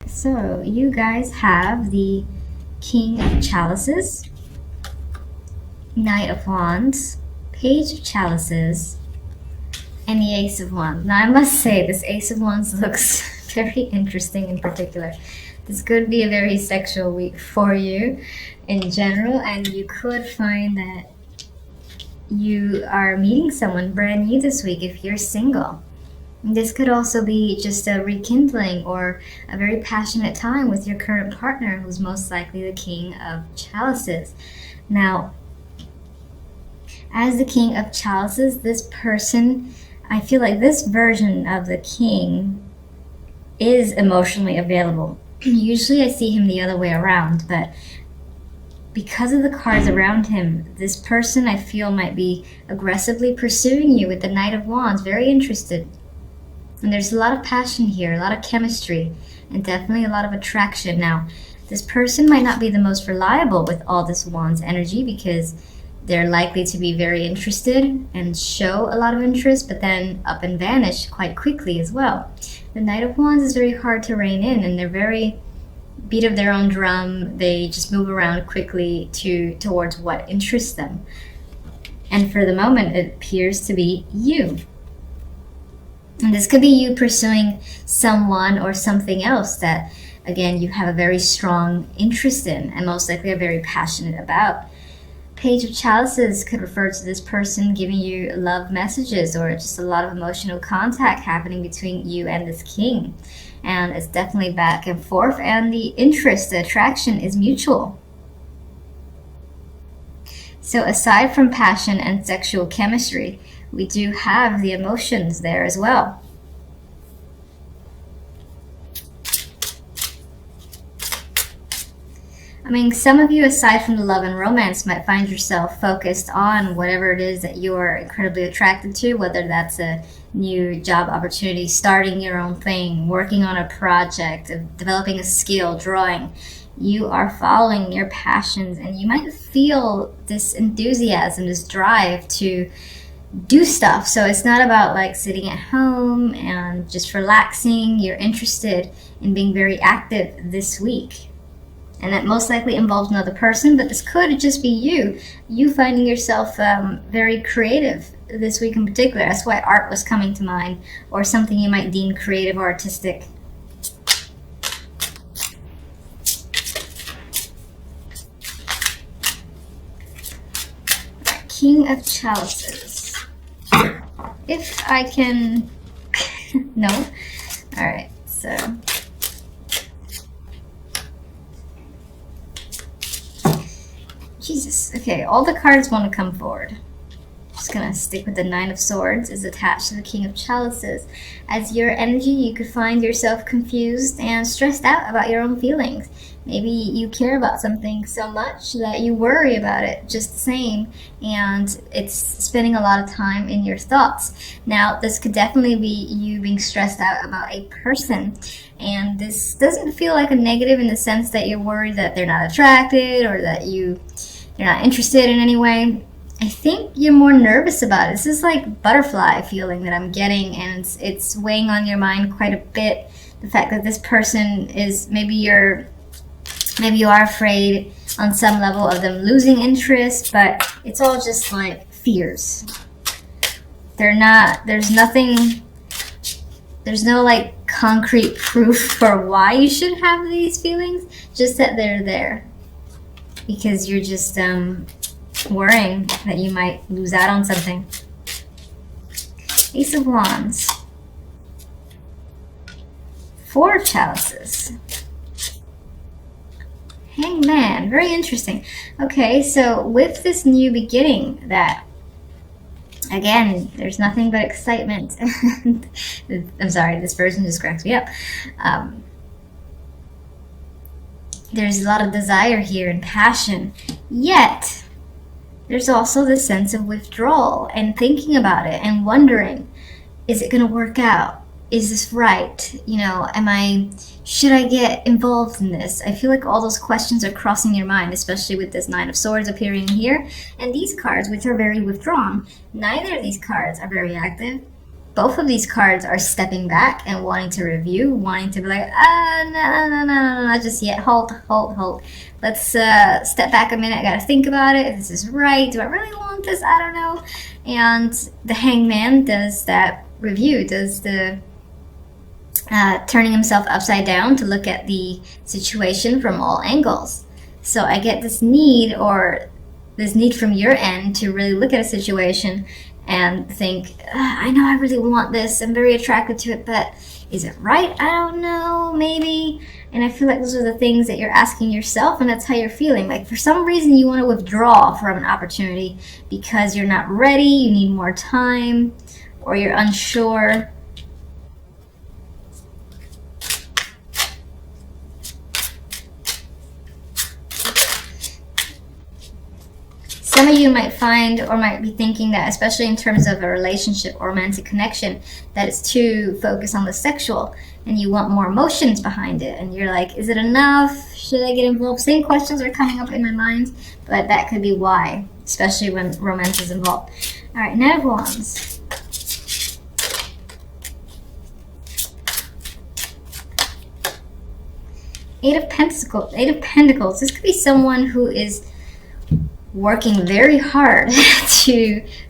So you guys have the King of Chalices, Knight of Wands, Page of Chalices, and the Ace of Wands. Now I must say this Ace of Wands looks very interesting in particular. This could be a very sexual week for you in general, and you could find that you are meeting someone brand new this week if you're single. This could also be just a rekindling or a very passionate time with your current partner, who's most likely the King of Chalices. Now, as the King of Chalices, this person, I feel like this version of the King is emotionally available. Usually I see him the other way around, but because of the cards around him, this person I feel might be aggressively pursuing you with the Knight of Wands, very interested. And there's a lot of passion here, a lot of chemistry, and definitely a lot of attraction. Now, this person might not be the most reliable with all this Wands energy because they're likely to be very interested and show a lot of interest, but then up and vanish quite quickly as well. The Knight of Wands is very hard to rein in, and they're very beat of their own drum. They just move around quickly towards what interests them. And for the moment, it appears to be you. And this could be you pursuing someone or something else that, again, you have a very strong interest in and most likely are very passionate about. Page of Chalices could refer to this person giving you love messages or just a lot of emotional contact happening between you and this king. And it's definitely back and forth, and the interest, the attraction is mutual. So aside from passion and sexual chemistry, we do have the emotions there as well. I mean, some of you, aside from the love and romance, might find yourself focused on whatever it is that you're incredibly attracted to, whether that's a new job opportunity, starting your own thing, working on a project, developing a skill, drawing. You are following your passions, and you might feel this enthusiasm, this drive to do stuff. So it's not about like sitting at home and just relaxing. You're interested in being very active this week. And that most likely involves another person, but this could just be you finding yourself very creative this week in particular. That's why art was coming to mind, or something you might deem creative or artistic. King of Chalices. If I can... No? Alright, so... Jesus. Okay, all the cards want to come forward. Just gonna stick with the Nine of Swords is attached to the King of Chalices. As your energy, you could find yourself confused and stressed out about your own feelings. Maybe you care about something so much that you worry about it just the same, and it's spending a lot of time in your thoughts. Now, this could definitely be you being stressed out about a person, and this doesn't feel like a negative in the sense that you're worried that they're not attracted or that you're not interested in any way. I think you're more nervous about it. This is like butterfly feeling that I'm getting, and it's weighing on your mind quite a bit. The fact that this person is, maybe you are afraid on some level of them losing interest, but it's all just like fears. There's no like concrete proof for why you should have these feelings, just that they're there. Because you're just worrying that you might lose out on something. Ace of Wands. Four of Chalices. Hangman. Very interesting. Okay, so with this new beginning that, again, there's nothing but excitement. I'm sorry, this version just cracks me up. There's a lot of desire here and passion, yet there's also this sense of withdrawal and thinking about it and wondering, is it going to work out? Is this right? Should I get involved in this? I feel like all those questions are crossing your mind, especially with this Nine of Swords appearing here. And these cards, which are very withdrawn, neither of these cards are very active, both of these cards are stepping back and wanting to review, wanting to be like, no, not just yet. Hold. Let's step back a minute. I gotta think about it. If this is right, do I really want this? I don't know. And the Hangman does that review, does the turning himself upside down to look at the situation from all angles. So I get this need from your end to really look at a situation and think, I know I really want this, I'm very attracted to it, but is it right? I don't know, maybe. And I feel like those are the things that you're asking yourself, and that's how you're feeling. Like for some reason you want to withdraw from an opportunity because you're not ready, you need more time, or you're unsure. Some of you might find or might be thinking that, especially in terms of a relationship or romantic connection, that it's too focused on the sexual and you want more emotions behind it. And you're like, is it enough? Should I get involved? Same questions are coming up in my mind, but that could be why, especially when romance is involved. All right, Knight of Wands. Eight of Pentacles. This could be someone who is working very hard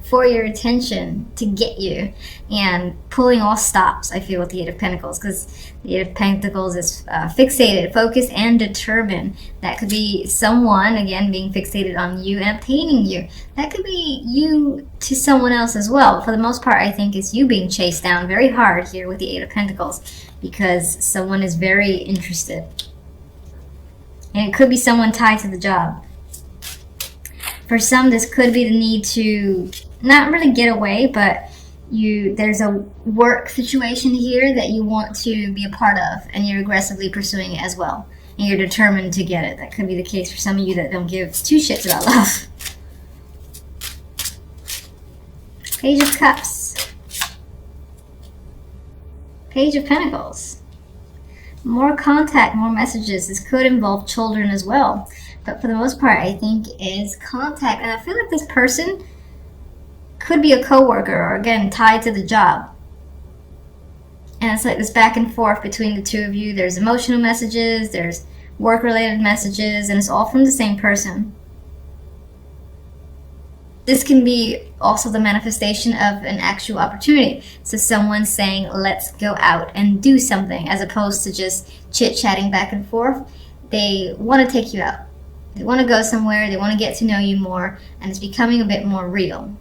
for your attention, to get you, and pulling all stops, I feel, with the Eight of Pentacles, because the Eight of Pentacles is fixated, focused, and determined. That could be someone, again, being fixated on you and obtaining you. That could be you to someone else as well. For the most part, I think it's you being chased down very hard here with the Eight of Pentacles, because someone is very interested. And it could be someone tied to the job. For some, this could be the need to not really get away, but there's a work situation here that you want to be a part of, and you're aggressively pursuing it as well. And you're determined to get it. That could be the case for some of you that don't give two shits about love. Page of Cups. Page of Pentacles. More contact, more messages. This could involve children as well. But for the most part, I think is contact. And I feel like this person could be a coworker, or again, tied to the job. And it's like this back and forth between the two of you. There's emotional messages, there's work-related messages, and it's all from the same person. This can be also the manifestation of an actual opportunity. So someone saying, let's go out and do something, as opposed to just chit-chatting back and forth. They want to take you out. They want to go somewhere, they want to get to know you more, and it's becoming a bit more real.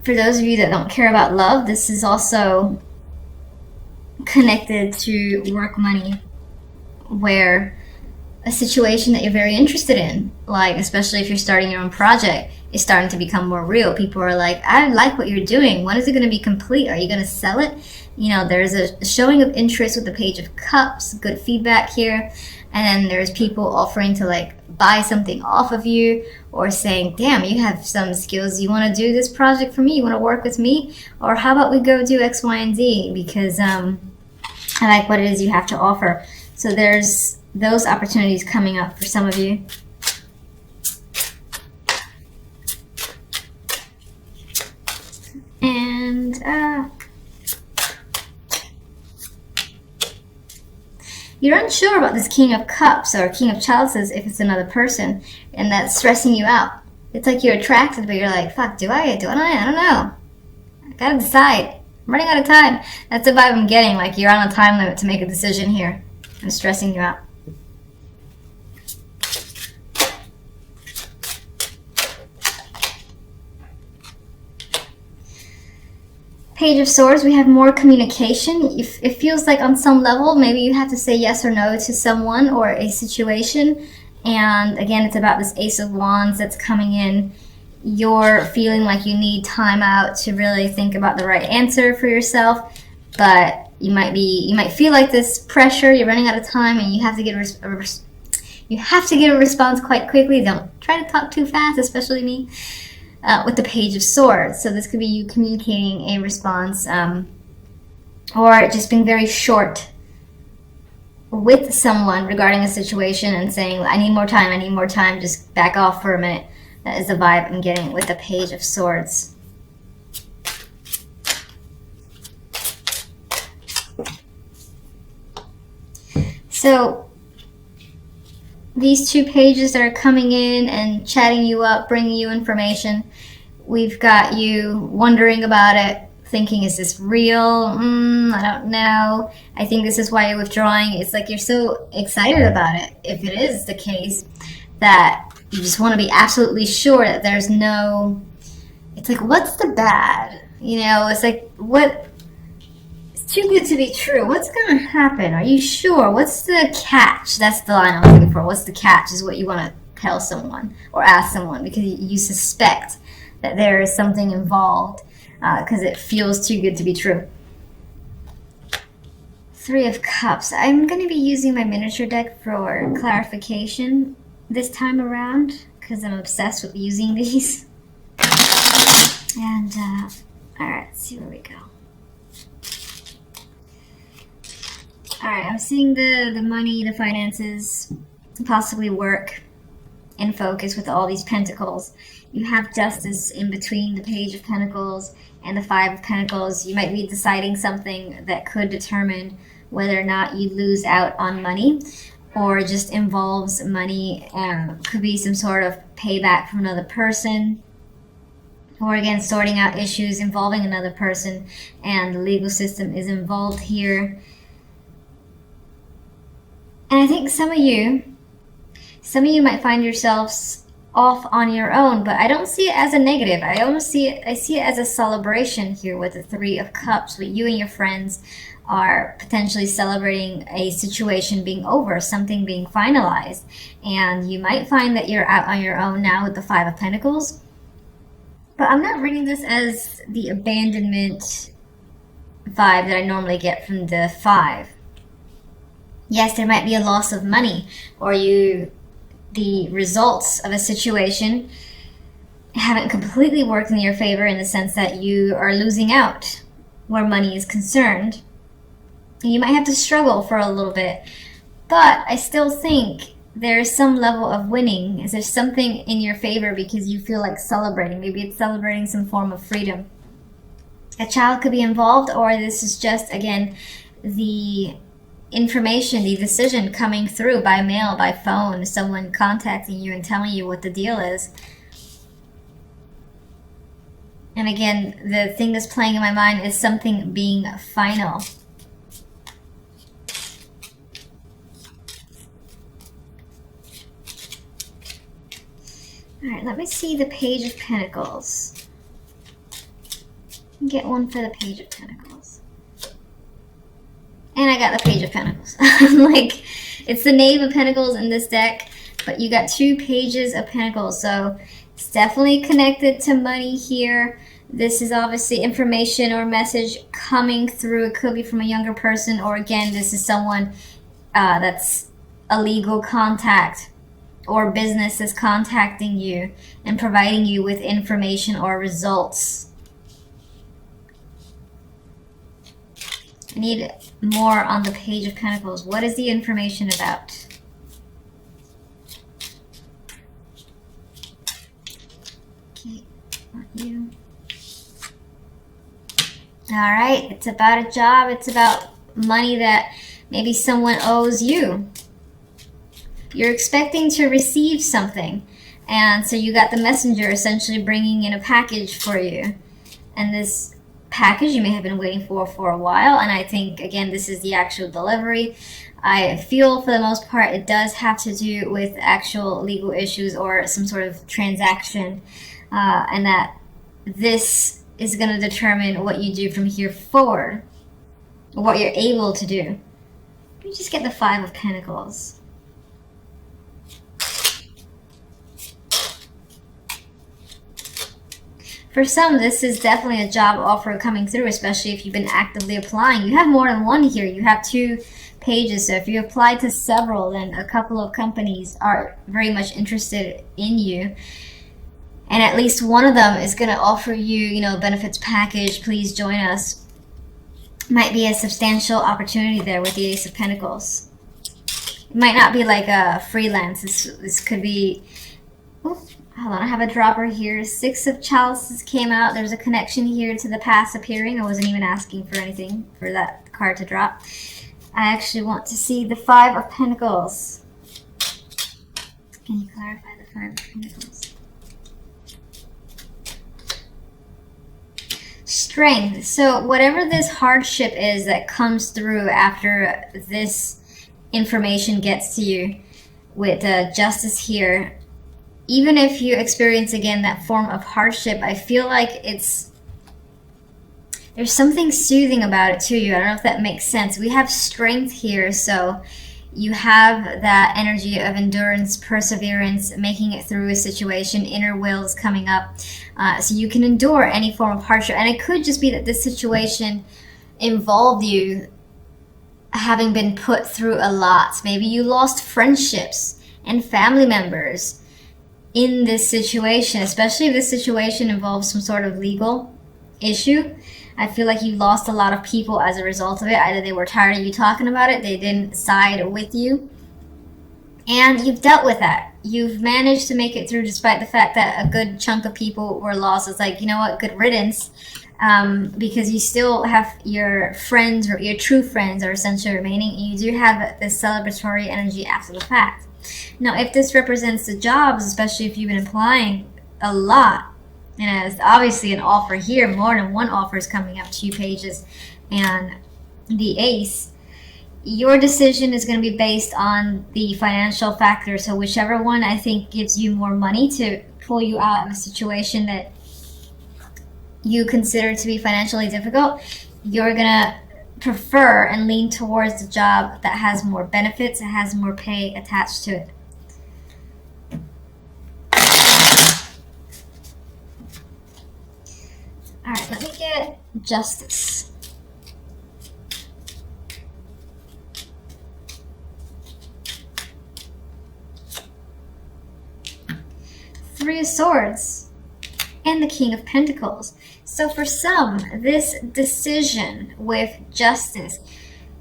For those of you that don't care about love, this is also connected to work money, where a situation that you're very interested in, like especially if you're starting your own project, is starting to become more real. People are like, I like what you're doing. When is it going to be complete? Are you going to sell it? You know, there's a showing of interest with the Page of Cups, good feedback here. And then there's people offering to like buy something off of you, or saying, damn, you have some skills. You want to do this project for me? You want to work with me? Or how about we go do X, Y, and Z, because I like what it is you have to offer. So there's those opportunities coming up for some of you. And you're unsure about this King of Cups or King of Chalices if it's another person, and that's stressing you out. It's like you're attracted, but you're like, fuck, do I? I don't know. I gotta decide. I'm running out of time. That's the vibe I'm getting, like you're on a time limit to make a decision here. I'm stressing you out. Page of Swords, we have more communication. It feels like on some level, maybe you have to say yes or no to someone or a situation. And again, it's about this Ace of Wands that's coming in. You're feeling like you need time out to really think about the right answer for yourself. But you might feel like this pressure, you're running out of time, and you have to get a response quite quickly. Don't try to talk too fast, especially me. With the Page of Swords. So this could be you communicating a response, or just being very short with someone regarding a situation and saying, I need more time, just back off for a minute. That is the vibe I'm getting with the Page of Swords. So these two pages that are coming in and chatting you up, bringing you information, we've got you wondering about it, thinking, is this real? I don't know. I think this is why you're withdrawing. It's like you're so excited about it, if it is the case, that you just want to be absolutely sure that there's no... It's like, what's the bad? You know, it's like, what... It's too good to be true. What's going to happen? Are you sure? What's the catch? That's the line I'm looking for. What's the catch is what you want to tell someone or ask someone, because you suspect that there is something involved. Because it feels too good to be true. Three of Cups. I'm going to be using my miniature deck for clarification this time around, because I'm obsessed with using these. And, alright, let's see where we go. Alright, I'm seeing the money, the finances, possibly work in focus with all these pentacles. You have Justice in between the Page of Pentacles and the Five of Pentacles. You might be deciding something that could determine whether or not you lose out on money, or just involves money. Could be some sort of payback from another person, or again, sorting out issues involving another person, and the legal system is involved here. And I think some of you might find yourselves off on your own, but I don't see it as a negative. I see it as a celebration here with the Three of Cups. With you and your friends are potentially celebrating a situation being over, something being finalized. And you might find that you're out on your own now with the Five of Pentacles. But I'm not reading this as the abandonment vibe that I normally get from the Five. Yes, there might be a loss of money, or the results of a situation haven't completely worked in your favor, in the sense that you are losing out where money is concerned. You might have to struggle for a little bit, but I still think there's some level of winning. Is there something in your favor because you feel like celebrating? Maybe it's celebrating some form of freedom. A child could be involved, or this is just, again, the information, the decision coming through by mail, by phone, someone contacting you and telling you what the deal is. And again, the thing that's playing in my mind is something being final. Alright, let me see the Page of Pentacles. Get one for the Page of Pentacles. And I got the Page of Pentacles. Like, it's the Knave of Pentacles in this deck, but you got two Pages of Pentacles, so it's definitely connected to money here. This is obviously information or message coming through. It could be from a younger person, or again, this is someone that's a legal contact or business is contacting you and providing you with information or results. I need more on the Page of Pentacles. What is the information about? Okay, not you. Alright, it's about a job. It's about money that maybe someone owes you. You're expecting to receive something, and so you got the messenger essentially bringing in a package for you. And this package you may have been waiting for a while, and I think, again, this is the actual delivery. I feel for the most part it does have to do with actual legal issues or some sort of transaction, and that this is going to determine what you do from here forward, what you're able to do. Let me just get the Five of Pentacles. For some, this is definitely a job offer coming through, especially if you've been actively applying. You have more than one here. You have two pages. So if you apply to several, then a couple of companies are very much interested in you. And at least one of them is going to offer you, benefits package. Please join us. Might be a substantial opportunity there with the Ace of Pentacles. It might not be like a freelance. This could be... Oh, hold on, I have a dropper here. Six of Chalices came out. There's a connection here to the past appearing. I wasn't even asking for anything for that card to drop. I actually want to see the Five of Pentacles. Can you clarify the Five of Pentacles? Strength. So whatever this hardship is that comes through after this information gets to you with Justice here, even if you experience again that form of hardship, I feel like there's something soothing about it to you. I don't know if that makes sense. We have strength here, so you have that energy of endurance, perseverance, making it through a situation, inner will is coming up. So you can endure any form of hardship. And it could just be that this situation involved you having been put through a lot. Maybe you lost friendships and family members in this situation, especially if this situation involves some sort of legal issue. I feel like you lost a lot of people as a result of it. Either they were tired of you talking about it, they didn't side with you, and you've dealt with that. You've managed to make it through despite the fact that a good chunk of people were lost. It's like, you know what, good riddance, because you still have your friends, or your true friends are essentially remaining, and you do have this celebratory energy after the fact. Now, if this represents the jobs, especially if you've been applying a lot, and it's obviously an offer here, more than one offer is coming up, 2 pages and the Ace, your decision is going to be based on the financial factor. So whichever one I think gives you more money to pull you out of a situation that you consider to be financially difficult, you're going to prefer and lean towards the job that has more benefits, it has more pay attached to it. All right, let me get Justice. Three of Swords and the King of Pentacles. So for some, this decision with Justice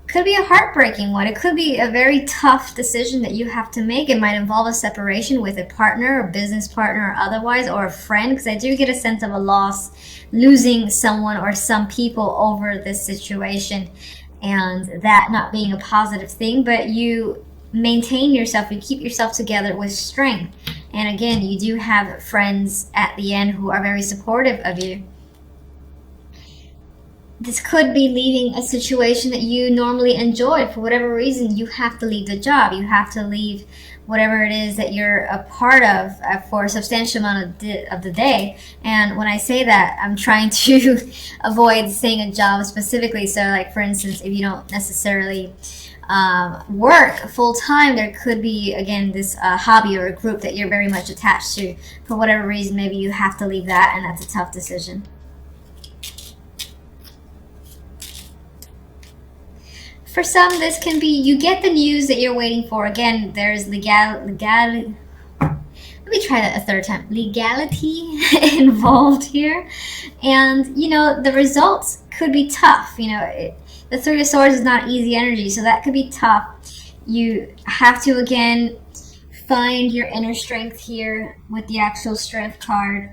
could be a heartbreaking one. It could be a very tough decision that you have to make. It might involve a separation with a partner, or business partner, or otherwise, or a friend, because I do get a sense of a loss, losing someone or some people over this situation, and that not being a positive thing. But you maintain yourself, you keep yourself together with strength. And again, you do have friends at the end who are very supportive of you. This could be leaving a situation that you normally enjoy. For whatever reason, you have to leave the job. You have to leave whatever it is that you're a part of for a substantial amount of the day. And when I say that, I'm trying to avoid saying a job specifically. So like, for instance, if you don't necessarily work full-time, there could be, again, this hobby or a group that you're very much attached to. For whatever reason, maybe you have to leave that, and that's a tough decision. For some, this can be, you get the news that you're waiting for. Again, there's legality. Let me try that a third time. Legality involved here. And, you know, the results could be tough. You know, the Three of Swords is not easy energy, so that could be tough. You have to, again, find your inner strength here with the actual Strength card.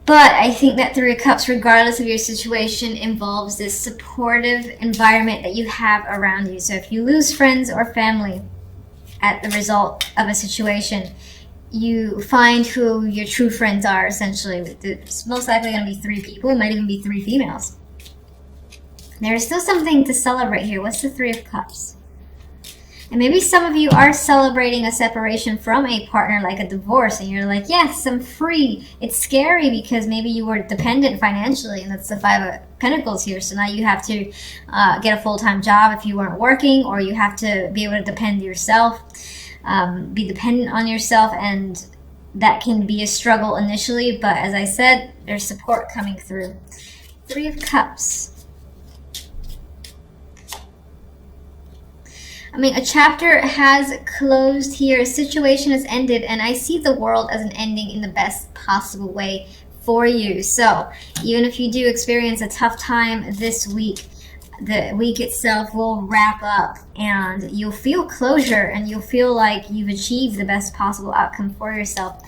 But I think that Three of Cups, regardless of your situation, involves this supportive environment that you have around you. So if you lose friends or family at the result of a situation, you find who your true friends are, essentially. It's most likely going to be 3 people. It might even be 3 females. There is still something to celebrate here. What's the Three of Cups? And maybe some of you are celebrating a separation from a partner, like a divorce, and you're like, yes, I'm free. It's scary because maybe you were dependent financially, and that's the Five of Pentacles here. So now you have to get a full-time job if you weren't working, or you have to be able to depend yourself, be dependent on yourself, and that can be a struggle initially. But as I said, there's support coming through. Three of Cups. I mean, a chapter has closed here, a situation has ended, and I see the world as an ending in the best possible way for you. So even if you do experience a tough time this week, the week itself will wrap up and you'll feel closure and you'll feel like you've achieved the best possible outcome for yourself.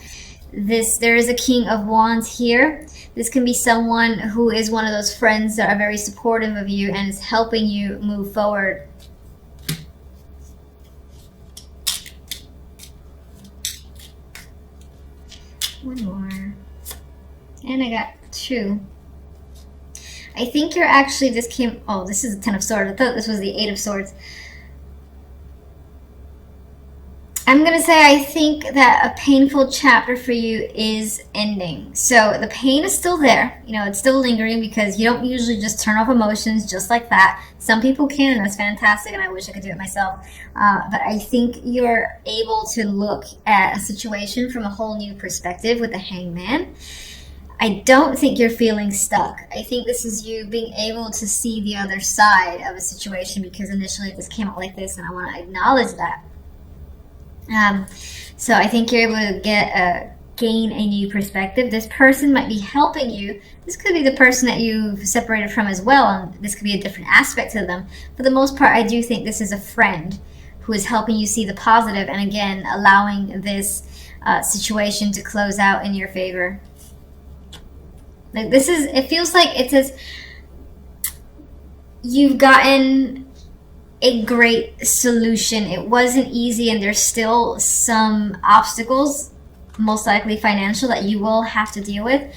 There is a King of Wands here. This can be someone who is one of those friends that are very supportive of you and is helping you move forward. One more. And I got 2. I think you're actually, this is the 10 of Swords. I thought this was the 8 of Swords. I'm going to say I think that a painful chapter for you is ending. So the pain is still there. You know, it's still lingering because you don't usually just turn off emotions just like that. Some people can, and that's fantastic, and I wish I could do it myself. But I think you're able to look at a situation from a whole new perspective with the Hangman. I don't think you're feeling stuck. I think this is you being able to see the other side of a situation because initially this came out like this, and I want to acknowledge that. So I think you're able to gain a new perspective. This person might be helping you. This could be the person that you've separated from as well, and this could be a different aspect to them. For the most part, I do think this is a friend who is helping you see the positive, and again, allowing this situation to close out in your favor. Like it feels like it says you've gotten a great solution. It wasn't easy and there's still some obstacles, most likely financial, that you will have to deal with.